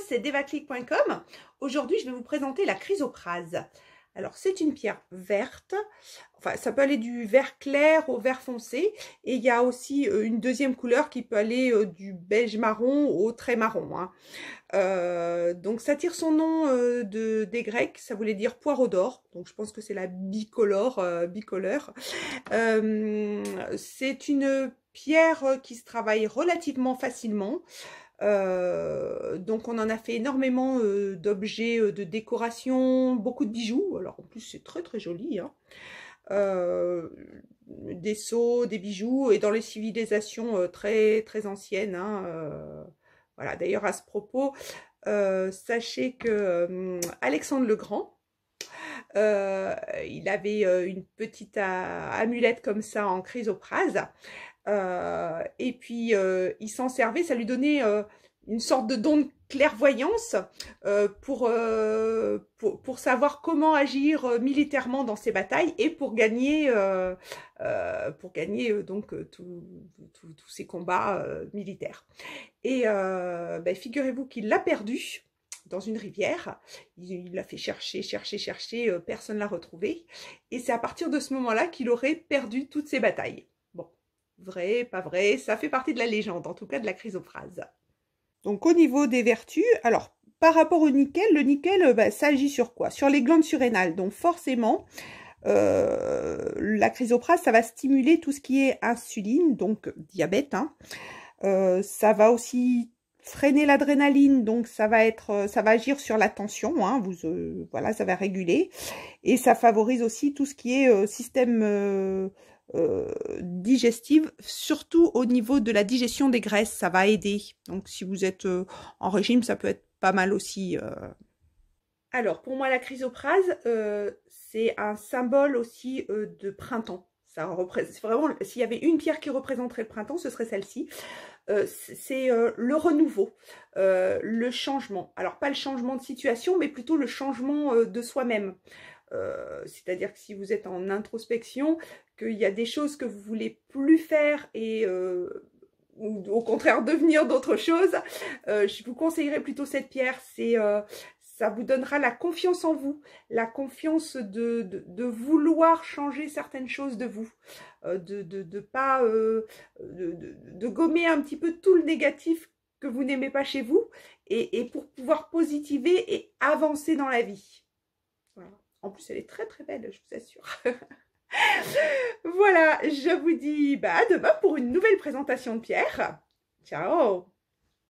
c'est devaclique.com. Aujourd'hui, je vais vous présenter la chrysoprase. Alors, c'est une pierre verte. Enfin, ça peut aller du vert clair au vert foncé. Et il y a aussi une deuxième couleur qui peut aller du beige marron au très marron. Donc, ça tire son nom des Grecs. Ça voulait dire poireau d'or. Donc, je pense que c'est la bicolore. C'est une pierre qui se travaille relativement facilement. Donc on en a fait énormément d'objets de décoration, beaucoup de bijoux. Alors en plus c'est très très joli, hein. Des sceaux, des bijoux, et dans les civilisations très très anciennes, hein. Voilà, d'ailleurs à ce propos, sachez que Alexandre le Grand, il avait une petite amulette comme ça en chrysoprase. Et puis il s'en servait, ça lui donnait une sorte de don de clairvoyance pour savoir comment agir militairement dans ses batailles et pour gagner donc tous ces combats militaires. Et figurez-vous qu'il l'a perdu dans une rivière. Il l'a fait chercher, personne ne l'a retrouvé. Et c'est à partir de ce moment-là qu'il aurait perdu toutes ses batailles. Bon, vrai, pas vrai, ça fait partie de la légende, en tout cas de la chrysoprase. Donc au niveau des vertus, alors par rapport au nickel, le nickel, ça agit sur quoi? Sur les glandes surrénales. Donc forcément, la chrysoprase, ça va stimuler tout ce qui est insuline, donc diabète, hein. Ça va aussi freiner l'adrénaline, donc ça va agir sur la tension, hein, voilà, ça va réguler. Et ça favorise aussi tout ce qui est système digestive, surtout au niveau de la digestion des graisses, ça va aider. Donc si vous êtes en régime, ça peut être pas mal aussi. Alors pour moi la chrysoprase, c'est un symbole aussi de printemps. Ça représente vraiment, s'il y avait une pierre qui représenterait le printemps, ce serait celle-ci. C'est le renouveau, le changement. Alors pas le changement de situation, mais plutôt le changement de soi-même. C'est-à-dire que si vous êtes en introspection, qu'il y a des choses que vous voulez plus faire et ou au contraire devenir d'autres choses, je vous conseillerais plutôt cette pierre. Ça vous donnera la confiance en vous, la confiance de vouloir changer certaines choses de vous, de gommer un petit peu tout le négatif que vous n'aimez pas chez vous, et pour pouvoir positiver et avancer dans la vie. Voilà. En plus, elle est très très belle, je vous assure. Voilà, je vous dis à demain pour une nouvelle présentation de pierre. Ciao!